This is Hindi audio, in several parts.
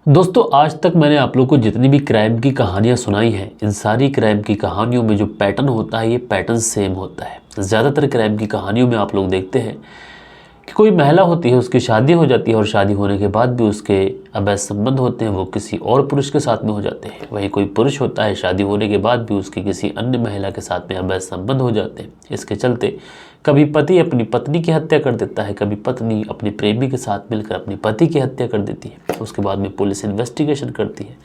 दोस्तों आज तक मैंने आप लोग को जितनी भी क्राइम की कहानियाँ सुनाई हैं, इन सारी क्राइम की कहानियों में जो पैटर्न होता है ये पैटर्न सेम होता है। ज़्यादातर क्राइम की कहानियों में आप लोग देखते हैं कि कोई महिला होती है, उसकी शादी हो जाती है और शादी होने के बाद भी उसके अवैध संबंध होते हैं, वो किसी और पुरुष के साथ में हो जाते हैं। वही कोई पुरुष होता है, शादी होने के बाद भी उसके किसी अन्य महिला के साथ में अवैध संबंध हो जाते हैं। इसके चलते कभी पति अपनी पत्नी की हत्या कर देता है, कभी पत्नी अपने प्रेमी के साथ मिलकर अपनी पति की हत्या कर देती है। उसके बाद में पुलिस इन्वेस्टिगेशन करती है,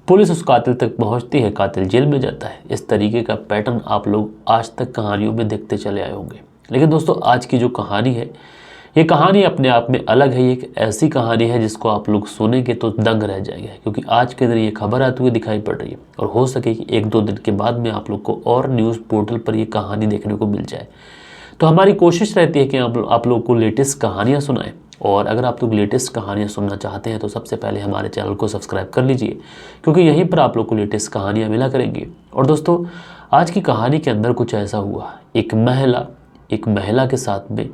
पुलिस उस कातिल तक पहुंचती है, कातिल जेल में जाता है। इस तरीके का पैटर्न आप लोग आज तक कहानियों में देखते चले आए होंगे। लेकिन दोस्तों आज की जो कहानी है, ये कहानी अपने आप में अलग है। ये एक ऐसी कहानी है जिसको आप लोग सुनेंगे तो दंग रह जाएगा, क्योंकि आज के दिन ये खबर आती हुई दिखाई पड़ रही है और हो सके कि 1-2 दिन के बाद में आप लोग को और न्यूज़ पोर्टल पर ये कहानी देखने को मिल जाए। तो हमारी कोशिश रहती है कि आप लोग को लेटेस्ट कहानियाँ सुनाएं। और अगर आप लोग लेटेस्ट कहानियाँ सुनना चाहते हैं तो सबसे पहले हमारे चैनल को सब्सक्राइब कर लीजिए, क्योंकि यहीं पर आप लोग को लेटेस्ट कहानियाँ मिला करेंगी। और दोस्तों आज की कहानी के अंदर कुछ ऐसा हुआ, एक महिला के साथ में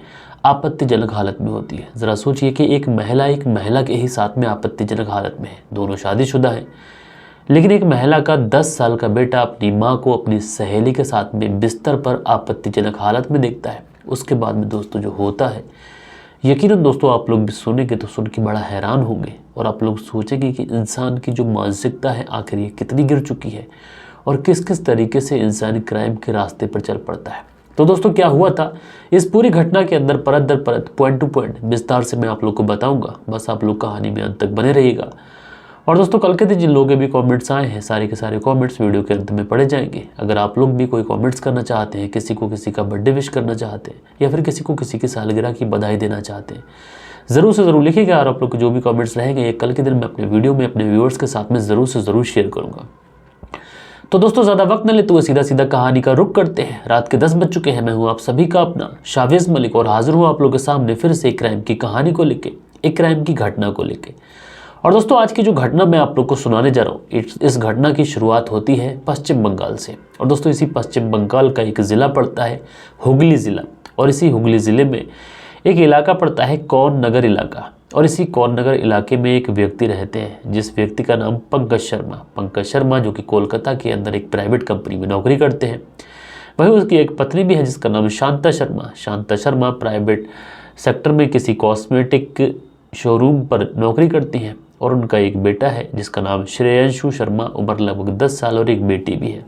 आपत्तिजनक हालत में होती है। ज़रा सोचिए कि एक महिला के ही साथ में आपत्तिजनक हालत में है। दोनों शादीशुदा हैं, लेकिन एक महिला का 10 साल का बेटा अपनी माँ को अपनी सहेली के साथ में बिस्तर पर आपत्तिजनक हालत में देखता है। उसके बाद में दोस्तों जो होता है, यकीनन दोस्तों आप लोग भी सुनेंगे तो सुन के बड़ा हैरान होंगे और आप लोग सोचेंगे कि इंसान की जो मानसिकता है आखिर ये कितनी गिर चुकी है और किस किस तरीके से इंसान क्राइम के रास्ते पर चल पड़ता है। तो दोस्तों क्या हुआ था, इस पूरी घटना के अंदर परत दर परत, पॉइंट टू पॉइंट विस्तार से मैं आप लोग को बताऊंगा। बस आप लोग कहानी में अंत तक बने रहिएगा। और दोस्तों कल के दिन जिन लोगों के भी कमेंट्स आए हैं, सारे के सारे कमेंट्स वीडियो के अंत में पढ़े जाएंगे। अगर आप लोग भी कोई कमेंट्स करना चाहते हैं, किसी को किसी का बर्थडे विश करना चाहते हैं या फिर किसी को किसी की सालगिरह की बधाई देना चाहते हैं, ज़रूर से ज़रूर लिखिएगा। और आप लोग के जो भी कमेंट्स रहेंगे ये कल के दिन मैं अपने वीडियो में अपने व्यूअर्स के साथ में ज़रूर से ज़रूर शेयर करूँगा। तो दोस्तों ज़्यादा वक्त न लेते हुए सीधा सीधा कहानी का रुख करते हैं। रात के 10 बज चुके हैं। मैं हूँ आप सभी का अपना शावेज़ मलिक और हाजिर हूँ आप लोगों के सामने फिर से एक क्राइम की कहानी को लेके, एक क्राइम की घटना को लेके। और दोस्तों आज की जो घटना मैं आप लोग को सुनाने जा रहा हूँ, इस घटना की शुरुआत होती है पश्चिम बंगाल से। और दोस्तों इसी पश्चिम बंगाल का एक ज़िला पड़ता है हुगली ज़िला, और इसी हुगली ज़िले में एक इलाका पड़ता है कौन नगर इलाका। और इसी कौन नगर इलाके में एक व्यक्ति रहते हैं, जिस व्यक्ति का नाम पंकज शर्मा, जो कि कोलकाता के अंदर एक प्राइवेट कंपनी में नौकरी करते हैं। वहीं उसकी एक पत्नी भी है जिसका नाम शांता शर्मा प्राइवेट सेक्टर में किसी कॉस्मेटिक शोरूम पर नौकरी करती हैं। और उनका एक बेटा है जिसका नाम श्रेयांशु शर्मा, उम्र लगभग 10 साल, और एक बेटी भी है।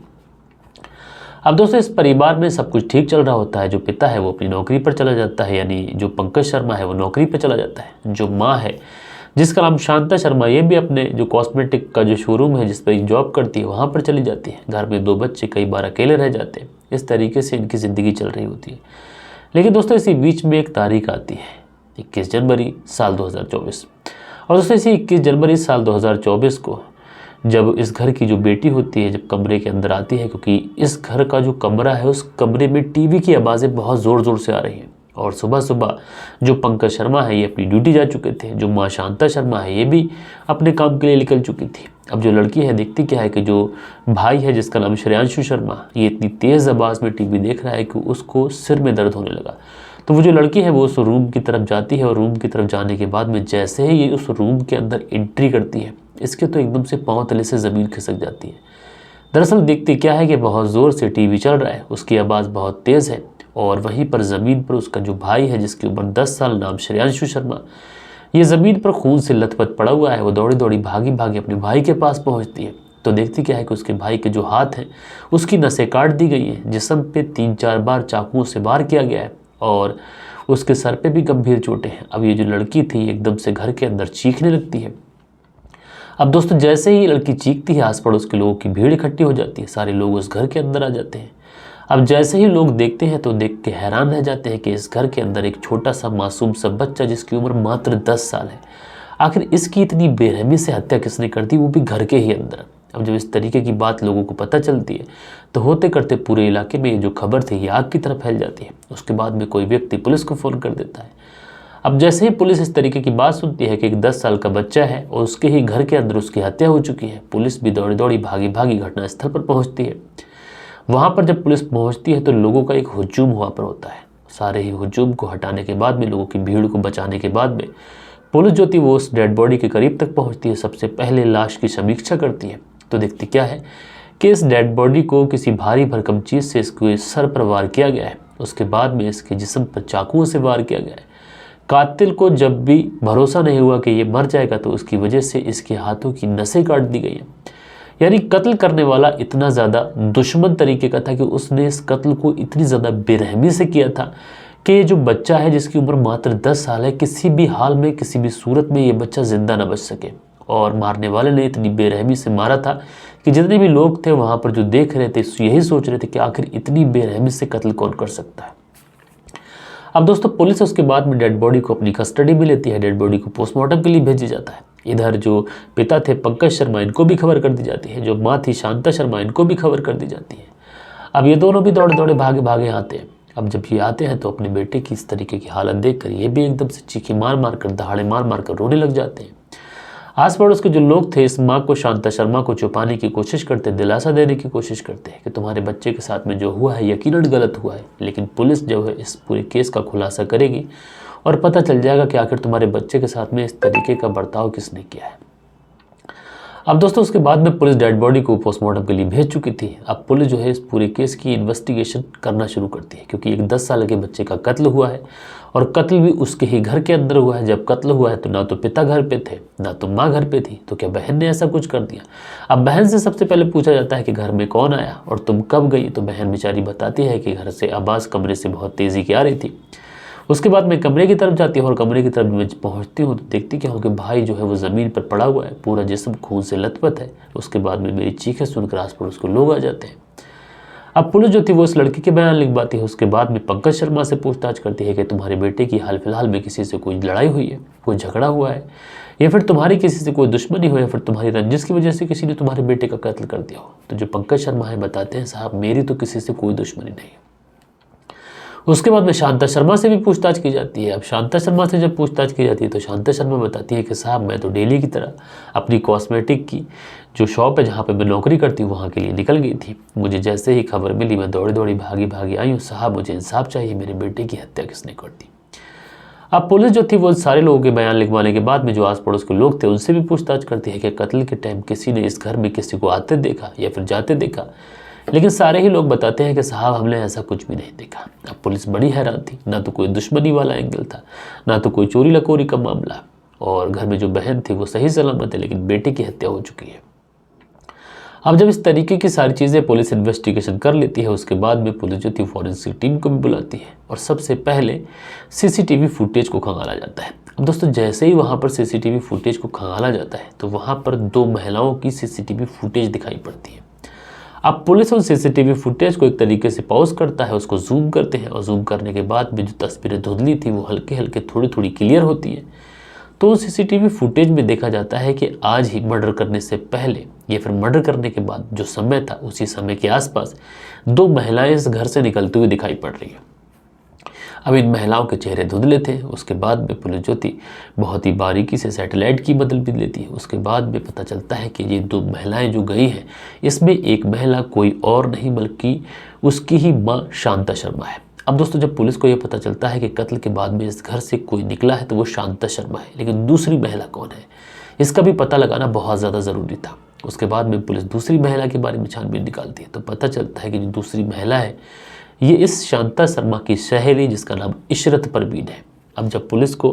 अब दोस्तों इस परिवार में सब कुछ ठीक चल रहा होता है। जो पिता है वो अपनी नौकरी पर चला जाता है, यानी जो पंकज शर्मा है वो नौकरी पर चला जाता है। जो माँ है जिसका नाम शांता शर्मा, ये भी अपने जो कॉस्मेटिक का जो शोरूम है जिस पर जॉब करती है वहाँ पर चली जाती है। घर में 2 बच्चे कई बार अकेले रह जाते हैं। इस तरीके से इनकी ज़िंदगी चल रही होती है। लेकिन दोस्तों इसी बीच में एक तारीख आती है, 21 जनवरी साल 2024। और दोस्तों इसी 21 जनवरी साल 2024 को जब इस घर की जो बेटी होती है जब कमरे के अंदर आती है, क्योंकि इस घर का जो कमरा है उस कमरे में टीवी की आवाज़ें बहुत ज़ोर ज़ोर से आ रही हैं। और सुबह सुबह जो पंकज शर्मा है ये अपनी ड्यूटी जा चुके थे। जो माँ शांता शर्मा है ये भी अपने काम के लिए निकल चुकी थी। अब जो लड़की है देखती क्या है कि जो भाई है जिसका नाम श्रेयांशु शर्मा, ये इतनी तेज़ आवाज़ में टीवी देख रहा है कि उसको सिर में दर्द होने लगा। तो वो जो लड़की है वो उस रूम की तरफ जाती है, और रूम की तरफ जाने के बाद में जैसे ही ये उस रूम के अंदर एंट्री करती है, इसके तो एकदम से पाँव तले से ज़मीन खिसक जाती है। दरअसल देखती क्या है कि बहुत ज़ोर से टीवी चल रहा है, उसकी आवाज़ बहुत तेज़ है, और वहीं पर ज़मीन पर उसका जो भाई है जिसकी उम्र 10 साल, नाम श्रेयांशु शर्मा, ये ज़मीन पर खून से लथपथ पड़ा हुआ है। वो दौड़ी दौड़ी भागी भागी अपने भाई के पास पहुँचती है तो देखती क्या है कि उसके भाई के जो हाथ हैं उसकी नसें काट दी गई हैं, जिस्म पे 3-4 बार चाकुओं से वार किया गया है, और उसके सर पे भी गंभीर चोटें हैं। अब ये जो लड़की थी एकदम से घर के अंदर चीखने लगती है। अब दोस्तों जैसे ही ये लड़की चीखती है, आस पड़ोस के लोगों की भीड़ इकट्ठी हो जाती है, सारे लोग उस घर के अंदर आ जाते हैं। अब जैसे ही लोग देखते हैं तो देख के हैरान रह जाते हैं कि इस घर के अंदर एक छोटा सा मासूम सा बच्चा जिसकी उम्र मात्र 10 साल है, आखिर इसकी इतनी बेरहमी से हत्या किसने कर दी, वो भी घर के ही अंदर। अब जब इस तरीके की बात लोगों को पता चलती है तो होते करते पूरे इलाके में ये जो खबर थी ये आग की तरफ फैल जाती है। उसके बाद में कोई व्यक्ति पुलिस को फ़ोन कर देता है। अब जैसे ही पुलिस इस तरीके की बात सुनती है कि एक 10 साल का बच्चा है और उसके ही घर के अंदर उसकी हत्या हो चुकी है, पुलिस भी दौड़ी दौड़ी भागी भागी घटनास्थल पर पहुंचती है। वहां पर जब पुलिस पहुंचती है तो लोगों का एक हुजूम हुआ पर होता है। सारे ही हुजूम को हटाने के बाद में, लोगों की भीड़ को बचाने के बाद में पुलिस जो थी वो उस डेड बॉडी के करीब तक पहुंचती है, सबसे पहले लाश की समीक्षा करती है। तो देखती क्या है कि इस डेड बॉडी को किसी भारी भरकम चीज़ से इसके सर पर वार किया गया है, उसके बाद में इसके जिस्म पर चाकुओं से वार किया गया है। कातिल को जब भी भरोसा नहीं हुआ कि ये मर जाएगा तो उसकी वजह से इसके हाथों की नसें काट दी गई हैं। यानी कत्ल करने वाला इतना ज़्यादा दुश्मन तरीके का था कि उसने इस कत्ल को इतनी ज़्यादा बेरहमी से किया था कि ये जो बच्चा है जिसकी उम्र मात्र 10 साल है, किसी भी हाल में किसी भी सूरत में ये बच्चा ज़िंदा ना बच सके। और मारने वाले ने इतनी बेरहमी से मारा था कि जितने भी लोग थे वहाँ पर जो देख रहे थे यही सोच रहे थे कि आखिर इतनी बेरहमी से कत्ल कौन कर सकता है। अब दोस्तों पुलिस उसके बाद में डेड बॉडी को अपनी कस्टडी में लेती है, डेड बॉडी को पोस्टमार्टम के लिए भेजा जाता है। इधर जो पिता थे पंकज शर्मा, इनको भी खबर कर दी जाती है, जो माँ थी शांता शर्मा, इनको भी खबर कर दी जाती है। अब ये दोनों भी दौड़े दौड़े भागे भागे आते हैं। अब जब ये आते हैं तो अपने बेटे की इस तरीके की हालत देखकर ये भी एकदम से चीखें मार मार कर, दहाड़े मार मार कर रोने लग जाते हैं। आस पड़ोस के जो लोग थे इस माँ को, शांता शर्मा को छुपाने की कोशिश करते, दिलासा देने की कोशिश करते हैं कि तुम्हारे बच्चे के साथ में जो हुआ है यकीनन गलत हुआ है, लेकिन पुलिस जो है इस पूरे केस का खुलासा करेगी और पता चल जाएगा कि आखिर तुम्हारे बच्चे के साथ में इस तरीके का बर्ताव किसने किया है। अब दोस्तों उसके बाद में पुलिस डेड बॉडी को पोस्टमार्टम के लिए भेज चुकी थी। अब पुलिस जो है इस पूरे केस की इन्वेस्टिगेशन करना शुरू करती है, क्योंकि एक 10 साल के बच्चे का कत्ल हुआ है और कत्ल भी उसके ही घर के अंदर हुआ है। जब कत्ल हुआ है तो ना तो पिता घर पे थे ना तो माँ घर पे थी, तो क्या बहन ने ऐसा कुछ कर दिया? अब बहन से सबसे पहले पूछा जाता है कि घर में कौन आया और तुम कब गई? तो बहन बेचारी बताती है कि घर से आवाज़ कमरे से बहुत तेज़ी की आ रही थी। उसके बाद मैं कमरे की तरफ जाती हूँ और कमरे की तरफ मैं पहुँचती हूँ तो देखती क्या हूँ कि भाई जो है वो ज़मीन पर पड़ा हुआ है, पूरा जिस्म खून से लथपथ है। उसके बाद में मेरी चीखें सुनकर आस पड़ोस को लोग आ जाते हैं। अब पुलिस जो थी वो इस लड़के के बयान लिखवाती है। उसके बाद में पंकज शर्मा से पूछताछ करती है कि तुम्हारे बेटे की हाल फिलहाल में किसी से कोई लड़ाई हुई है, कोई झगड़ा हुआ है, या फिर तुम्हारी किसी से कोई दुश्मनी हो, या फिर तुम्हारी रंजिश की वजह से किसी ने तुम्हारे बेटे का कत्ल कर दिया हो। तो जो पंकज शर्मा है बताते हैं साहब मेरी तो किसी से कोई दुश्मनी नहीं। उसके बाद में शांता शर्मा से भी पूछताछ की जाती है। अब शांता शर्मा से जब पूछताछ की जाती है तो शांता शर्मा बताती है कि साहब मैं तो डेली की तरह अपनी कॉस्मेटिक की जो शॉप है जहाँ पे मैं नौकरी करती हूँ वहाँ के लिए निकल गई थी। मुझे जैसे ही खबर मिली मैं दौड़ी दौड़ी भागी भागी आई हूँ। साहब मुझे इंसाफ चाहिए, मेरे बेटे की हत्या किसने कर दी? अब पुलिस जो थी वो सारे लोगों के बयान लिखवाने के बाद में जो आस पड़ोस के लोग थे उनसे भी पूछताछ करती है कि कत्ल के टाइम किसी ने इस घर में किसी को आते देखा या फिर जाते देखा, लेकिन सारे ही लोग बताते हैं कि साहब हमने ऐसा कुछ भी नहीं देखा। अब पुलिस बड़ी हैरान थी, ना तो कोई दुश्मनी वाला एंगल था, ना तो कोई चोरी लकोरी का मामला, और घर में जो बहन थी वो सही सलामत है, लेकिन बेटे की हत्या हो चुकी है। अब जब इस तरीके की सारी चीज़ें पुलिस इन्वेस्टिगेशन कर लेती है उसके बाद में पुलिस जो थी फॉरेंसिक टीम को भी बुलाती है और सबसे पहले सीसीटीवी फुटेज को खंगाला जाता है। अब दोस्तों जैसे ही वहाँ पर सीसीटीवी फुटेज को खंगाला जाता है तो वहाँ पर 2 महिलाओं की सीसीटीवी फुटेज दिखाई पड़ती है। अब पुलिस उन सीसीटीवी फुटेज को एक तरीके से पॉज करता है, उसको जूम करते हैं और जूम करने के बाद में जो तस्वीरें धुंधली थी वो हल्के हल्के थोड़ी थोड़ी क्लियर होती है। तो उस सीसीटीवी फुटेज में देखा जाता है कि आज ही मर्डर करने से पहले या फिर मर्डर करने के बाद जो समय था उसी समय के आसपास 2 महिलाएं इस घर से निकलती हुई दिखाई पड़ रही है। अब इन महिलाओं के चेहरे धुंधले थे। उसके बाद में पुलिस जो थी बहुत ही बारीकी से सैटेलाइट की मदद भी लेती है। उसके बाद में पता चलता है कि ये 2 महिलाएं जो गई हैं इसमें एक महिला कोई और नहीं बल्कि उसकी ही माँ शांता शर्मा है। अब दोस्तों जब पुलिस को ये पता चलता है कि कत्ल के बाद में इस घर से कोई निकला है तो वो शांता शर्मा है, लेकिन दूसरी महिला कौन है इसका भी पता लगाना बहुत ज़्यादा ज़रूरी था। उसके बाद में पुलिस दूसरी महिला के बारे में छानबीन निकालती है तो पता चलता है कि जो दूसरी महिला है ये इस शांता शर्मा की सहेली जिसका नाम इशरत परवीन है। अब जब पुलिस को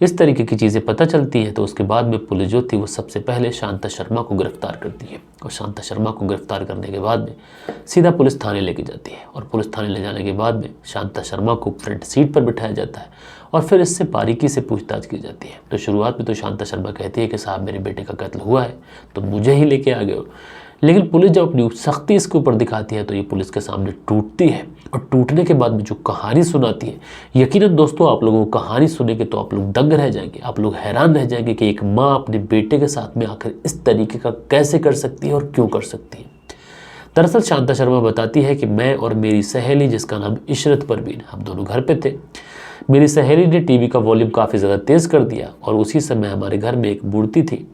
इस तरीके की चीज़ें पता चलती हैं तो उसके बाद में पुलिस जो थी वो सबसे पहले शांता शर्मा को गिरफ्तार करती है और शांता शर्मा को गिरफ्तार करने के बाद में सीधा पुलिस थाने लेके जाती है और पुलिस थाने ले जाने के बाद में शांता शर्मा को फ्रंट सीट पर बिठाया जाता है और फिर इससे बारीकी से पूछताछ की जाती है। तो शुरुआत में तो शांता शर्मा कहती है कि साहब मेरे बेटे का कत्ल हुआ है तो मुझे ही लेके आ गए हो, लेकिन पुलिस जब अपनी सख्ती इसके ऊपर दिखाती है तो ये पुलिस के सामने टूटती है और टूटने के बाद में जो कहानी सुनाती है, यकीनन दोस्तों आप लोगों को कहानी सुनेंगे तो आप लोग दंग रह जाएंगे, आप लोग हैरान रह जाएंगे कि एक माँ अपने बेटे के साथ में आखिर इस तरीके का कैसे कर सकती है और क्यों कर सकती है। दरअसल शांता शर्मा बताती है कि मैं और मेरी सहेली जिसका नाम इशरत परवीन, हम दोनों घर पे थे। मेरी सहेली ने टीवी का वॉल्यूम काफ़ी ज़्यादा तेज़ कर दिया और उसी समय हमारे घर में एक मूर्ति थी,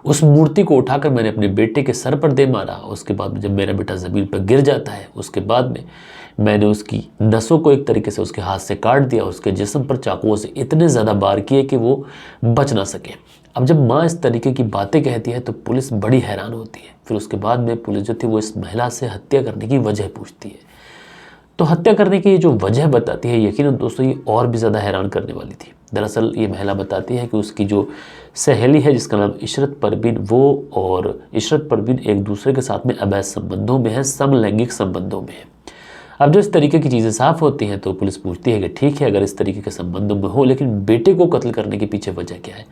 उस मूर्ति को उठाकर मैंने अपने बेटे के सर पर दे मारा। उसके बाद जब मेरा बेटा ज़मीन पर गिर जाता है उसके बाद में मैंने उसकी नसों को एक तरीके से उसके हाथ से काट दिया, उसके जिस्म पर चाकुओं से इतने ज़्यादा वार किए कि वो बच ना सके। अब जब माँ इस तरीके की बातें कहती है तो पुलिस बड़ी हैरान होती है। फिर उसके बाद में पुलिस जो थी वो इस महिला से हत्या करने की वजह पूछती है। तो हत्या करने की जो वजह बताती है, यकीनन दोस्तों ये और भी ज़्यादा हैरान करने वाली थी। दरअसल ये महिला बताती है कि उसकी जो सहेली है जिसका नाम इशरत परवीन, वो और इशरत परवीन एक दूसरे के साथ में अवैध संबंधों में है, समलैंगिक संबंधों में है। अब जो इस तरीके की चीज़ें साफ होती हैं तो पुलिस पूछती है कि ठीक है अगर इस तरीके के संबंधों में हो, लेकिन बेटे को कत्ल करने के पीछे वजह क्या है।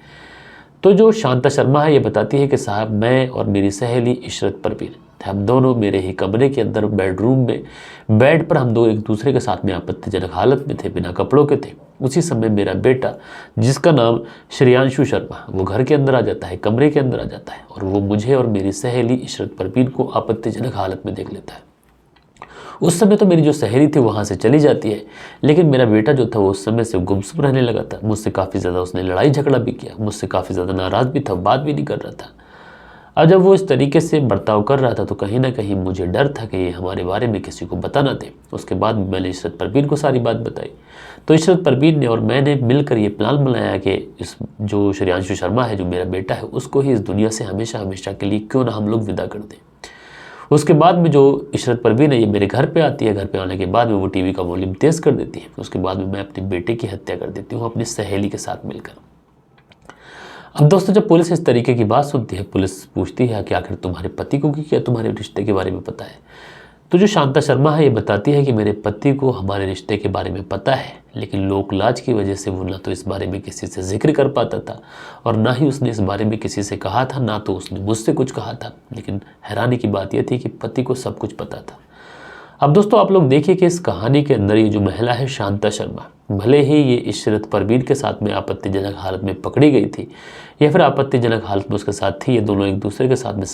तो जो शांता शर्मा है ये बताती है कि साहब मैं और मेरी सहेली इशरत परवीन, हम दोनों मेरे ही कमरे के अंदर बेडरूम में बेड पर हम दो एक दूसरे के साथ में आपत्तिजनक हालत में थे, बिना कपड़ों के थे। उसी समय मेरा बेटा जिसका नाम श्रेयांशु शर्मा, वो घर के अंदर आ जाता है, कमरे के अंदर आ जाता है और वो मुझे और मेरी सहेली इशरत परवीन को आपत्तिजनक हालत में देख लेता है। उस समय तो मेरी जो सहेली थी वहाँ से चली जाती है, लेकिन मेरा बेटा जो था वो उस समय से गुमसुम रहने लगा था। मुझसे काफ़ी ज़्यादा उसने लड़ाई झगड़ा भी किया, मुझसे काफ़ी ज़्यादा नाराज़ भी था, बात भी नहीं कर रहा था। अब जब वो इस तरीके से बर्ताव कर रहा था तो कहीं ना कहीं मुझे डर था कि ये हमारे बारे में किसी को बता ना दे। उसके बाद मैंने इशरत परवीन को सारी बात बताई। तो इशरत परवीन ने और मैंने मिलकर ये प्लान बनाया कि इस जो श्रेयांशु शर्मा है, जो मेरा बेटा है, उसको ही इस दुनिया से हमेशा हमेशा के लिए क्यों ना हम लोग विदा कर दें। उसके बाद में जो इशरत परवीन है ये मेरे घर पे आती है। घर पे आने के बाद में वो टीवी का वॉल्यूम तेज़ कर देती है। उसके बाद में मैं अपने बेटे की हत्या कर देती हूँ अपनी सहेली के साथ मिलकर। अब दोस्तों जब पुलिस इस तरीके की बात सुनती है, पुलिस पूछती है कि आखिर तुम्हारे पति को क्या तुम्हारे रिश्ते के बारे में पता है। तो जो शांता शर्मा है ये बताती है कि मेरे पति को हमारे रिश्ते के बारे में पता है, लेकिन लोक लाज की वजह से वो ना तो इस बारे में किसी से जिक्र कर पाता था और ना ही उसने इस बारे में किसी से कहा था, ना तो उसने मुझसे कुछ कहा था। लेकिन हैरानी की बात यह थी कि पति को सब कुछ पता था। अब दोस्तों आप लोग देखिए कि इस कहानी के अंदर ये जो महिला है शांता शर्मा, भले ही ये इशरत परवीन के साथ में आपत्तिजनक हालत में पकड़ी गई थी या फिर आपत्तिजनक हालत में उसके साथ थी, ये दोनों एक दूसरे के साथ में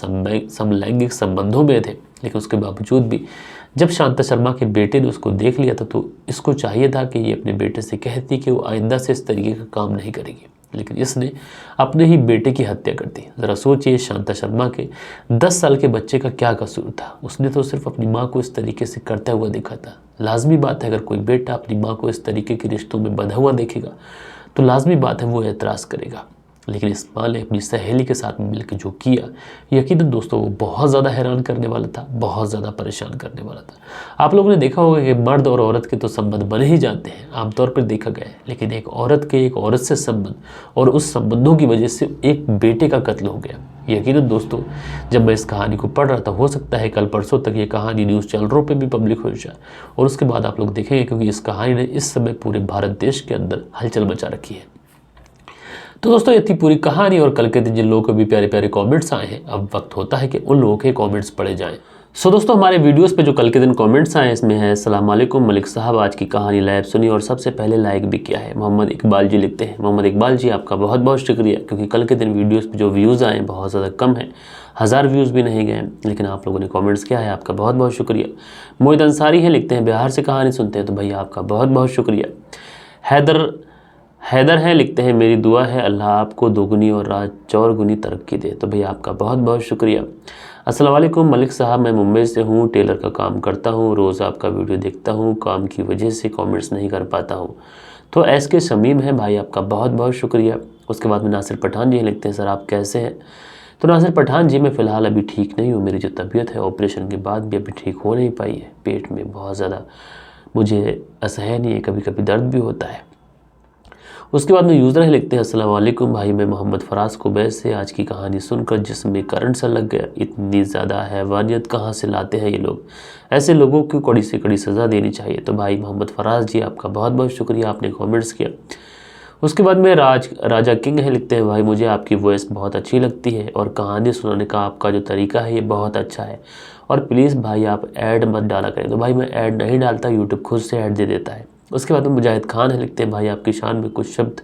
समलैंगिक संबंधों में थे, लेकिन उसके बावजूद भी जब शांता शर्मा के बेटे ने उसको देख लिया था तो इसको चाहिए था कि ये अपने बेटे से कहती कि वो आइंदा से इस तरीके का काम नहीं करेगी, लेकिन इसने अपने ही बेटे की हत्या कर दी। ज़रा सोचिए शांता शर्मा के 10 साल के बच्चे का क्या कसूर था। उसने तो सिर्फ अपनी माँ को इस तरीके से करता हुआ देखा था। लाजमी बात है अगर कोई बेटा अपनी माँ को इस तरीके के रिश्तों में बंधा हुआ देखेगा तो लाजमी बात है वो एतराज़ करेगा। लेकिन इस माँ ने अपनी सहेली के साथ मिलकर जो किया, यकीनन दोस्तों वो बहुत ज़्यादा हैरान करने वाला था, बहुत ज़्यादा परेशान करने वाला था। आप लोगों ने देखा होगा कि मर्द और औरत के तो संबंध बने ही जाते हैं, आमतौर पर देखा गया है, लेकिन एक औरत के एक औरत से संबंध और उस संबंधों की वजह से एक बेटे का कत्ल हो गया। यकीनन दोस्तों जब मैं इस कहानी को पढ़ रहा था, हो सकता है कल परसों तक ये कहानी न्यूज़ चैनलों पे भी पब्लिक हो जाए और उसके बाद आप लोग देखेंगे, क्योंकि इस कहानी ने इस समय पूरे भारत देश के अंदर हलचल मचा रखी है। तो दोस्तों ये थी पूरी कहानी और कल के दिन जिन लोगों को भी प्यारे प्यारे कमेंट्स आए हैं, अब वक्त होता है कि उन लोगों के कमेंट्स पढ़े जाएं। सो दोस्तों हमारे वीडियोस पे जो कल के दिन कमेंट्स आए इसमें है अस्सलाम वालेकुम मलिक साहब, आज की कहानी लाइव सुनी और सबसे पहले लाइक भी किया है। मोहम्मद इकबाल जी लिखते हैं, मोहम्मद इकबाल जी आपका बहुत बहुत शुक्रिया, क्योंकि कल के दिन वीडियोस पे जो व्यूज़ आए बहुत ज़्यादा कम है, 1000 व्यूज़ भी नहीं गए, लेकिन आप लोगों ने कॉमेंट्स किया है, आपका बहुत बहुत शुक्रिया। मोहित अंसारी है, लिखते हैं बिहार से कहानी सुनते हैं, तो भैया आपका बहुत बहुत शुक्रिया। हैदर है, लिखते हैं मेरी दुआ है अल्लाह आपको दोगुनी और रात चौगुनी तरक्की दे, तो भैया आपका बहुत बहुत शुक्रिया। अस्सलाम वालेकुम मलिक साहब, मैं मुंबई से हूँ, टेलर का काम करता हूँ, रोज़ आपका वीडियो देखता हूँ, काम की वजह से कमेंट्स नहीं कर पाता हूँ। तो एसके शमीम है भाई, आपका बहुत बहुत शुक्रिया। उसके बाद में नासिर पठान जी लिखते हैं सर आप कैसे हैं। तो नासिर पठान जी मैं फ़िलहाल अभी ठीक नहीं हूँ, मेरी जो तबीयत है ऑपरेशन के बाद भी अभी ठीक हो नहीं पाई है, पेट में बहुत ज़्यादा मुझे असहनीय है, कभी कभी दर्द भी होता है। उसके बाद में यूज़र है, लिखते हैं अस्सलाम वालेकुम भाई, मैं मोहम्मद फराज कुबैत से, आज की कहानी सुनकर जिसमें करंट सा लग गया। इतनी ज़्यादा हैवानियत कहाँ से लाते हैं ये लोग, ऐसे लोगों को कड़ी से कड़ी सज़ा देनी चाहिए। तो भाई मोहम्मद फराज जी आपका बहुत बहुत शुक्रिया, आपने कमेंट्स किया। उसके बाद में राजा किंग है, लिखते हैं भाई मुझे आपकी वॉइस बहुत अच्छी लगती है और कहानी सुनाने का आपका जो तरीका है ये बहुत अच्छा है, और प्लीज़ भाई आप ऐड मत डाला करें। तो भाई मैं ऐड नहीं डालता, यूट्यूब खुद से ऐड दे देता है। उसके बाद में मुजाहिद खान है, लिखते हैं भाई आपकी शान में कुछ शब्द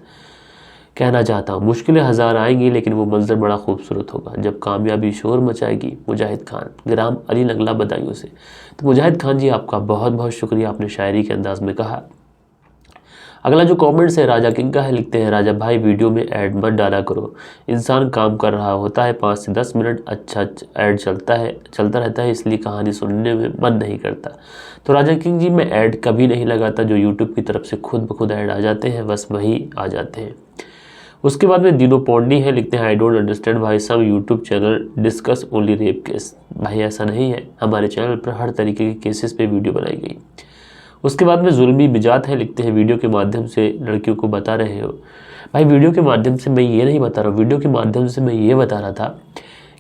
कहना चाहता हूँ, मुश्किलें 1000 आएंगी लेकिन वो मंजर बड़ा खूबसूरत होगा जब कामयाबी शोर मचाएगी। मुजाहिद खान, ग्राम अली नगला बदायूं से। तो मुजाहिद खान जी आपका बहुत बहुत शुक्रिया, आपने शायरी के अंदाज में कहा। अगला जो कमेंट्स है राजा किंग का है, लिखते हैं राजा भाई वीडियो में ऐड मत डाला करो, इंसान काम कर रहा होता है 5 से 10 मिनट अच्छा ऐड चलता रहता है, इसलिए कहानी सुनने में मन नहीं करता। तो राजा किंग जी, मैं ऐड कभी नहीं लगाता, जो यूट्यूब की तरफ से खुद ब खुद ऐड आ जाते हैं बस वही आ जाते हैं। उसके बाद में दीनो पौंडी है, लिखते हैं आई डोंट अंडरस्टैंड भाई साहब YouTube channel discuss only rape case. भाई ऐसा नहीं है, हमारे चैनल पर हर तरीके के केसेस पे वीडियो बनाई गई। उसके बाद में जुल्मी बिजात है, लिखते हैं वीडियो के माध्यम से लड़कियों को बता रहे हो। भाई वीडियो के माध्यम से मैं ये नहीं बता रहा हूँ, वीडियो के माध्यम से मैं ये बता रहा था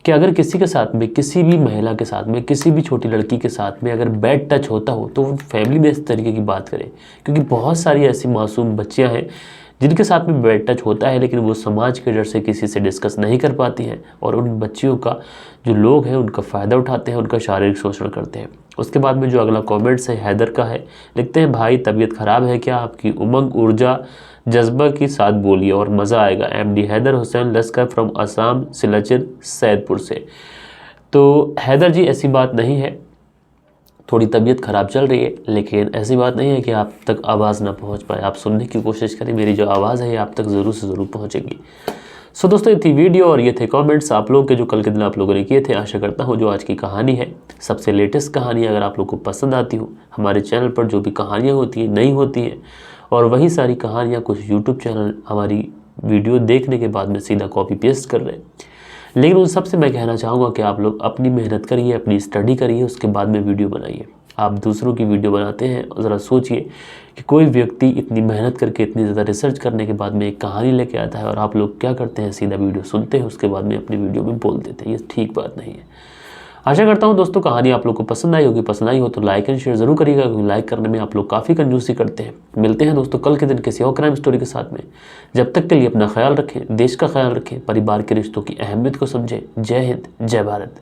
कि अगर किसी के साथ में, किसी भी महिला के साथ में, किसी भी छोटी लड़की के साथ में अगर बैड टच होता हो तो वो फैमिली में इस तरीके की बात करें, क्योंकि बहुत सारी ऐसी मासूम बच्चियां हैं जिनके साथ में बैड टच होता है लेकिन वो समाज के डर से किसी से डिस्कस नहीं कर पाती हैं और उन बच्चियों का जो लोग हैं उनका फ़ायदा उठाते हैं, उनका शारीरिक शोषण करते हैं। उसके बाद में जो अगला कमेंट्स है हैदर का है, लिखते हैं भाई तबीयत ख़राब है क्या, आपकी उमंग ऊर्जा जज्बा के साथ बोलिए और मज़ा आएगा। MD हैदर हुसैन लस्कर फ्रॉम असम सिलाचर सैदपुर से। तो हैदर जी ऐसी बात नहीं है, थोड़ी तबीयत ख़राब चल रही है लेकिन ऐसी बात नहीं है कि आप तक आवाज़ ना पहुंच पाए। आप सुनने की कोशिश करें, मेरी जो आवाज़ है ये आप तक ज़रूर से ज़रूर पहुंचेगी। सो दोस्तों ये थी वीडियो और ये थे कमेंट्स आप लोग के जो कल के दिन आप लोगों ने किए थे। आशा करता हूँ जो आज की कहानी है, सबसे लेटेस्ट कहानी, अगर आप लोग को पसंद आती हो, हमारे चैनल पर जो भी कहानियाँ होती हैं नई होती हैं और वही सारी कहानियाँ कुछ यूट्यूब चैनल हमारी वीडियो देखने के बाद में सीधा कॉपी पेस्ट कर रहे हैं। लेकिन उन सबसे मैं कहना चाहूँगा कि आप लोग अपनी मेहनत करिए, अपनी स्टडी करिए, उसके बाद में वीडियो बनाइए। आप दूसरों की वीडियो बनाते हैं, ज़रा सोचिए कि कोई व्यक्ति इतनी मेहनत करके, इतनी ज़्यादा रिसर्च करने के बाद में एक कहानी लेके आता है और आप लोग क्या करते हैं, सीधा वीडियो सुनते हैं, उसके बाद में अपनी वीडियो में बोल देते हैं। ये ठीक बात नहीं है। आशा करता हूँ दोस्तों कहानी आप लोग को पसंद आई होगी। पसंद आई हो तो लाइक एंड शेयर ज़रूर करिएगा, क्योंकि लाइक करने में आप लोग काफ़ी कंजूसी करते हैं। मिलते हैं दोस्तों कल के दिन किसी और क्राइम स्टोरी के साथ में। जब तक के लिए अपना ख्याल रखें, देश का ख्याल रखें, परिवार के रिश्तों की अहमियत को समझें। जय हिंद, जय भारत।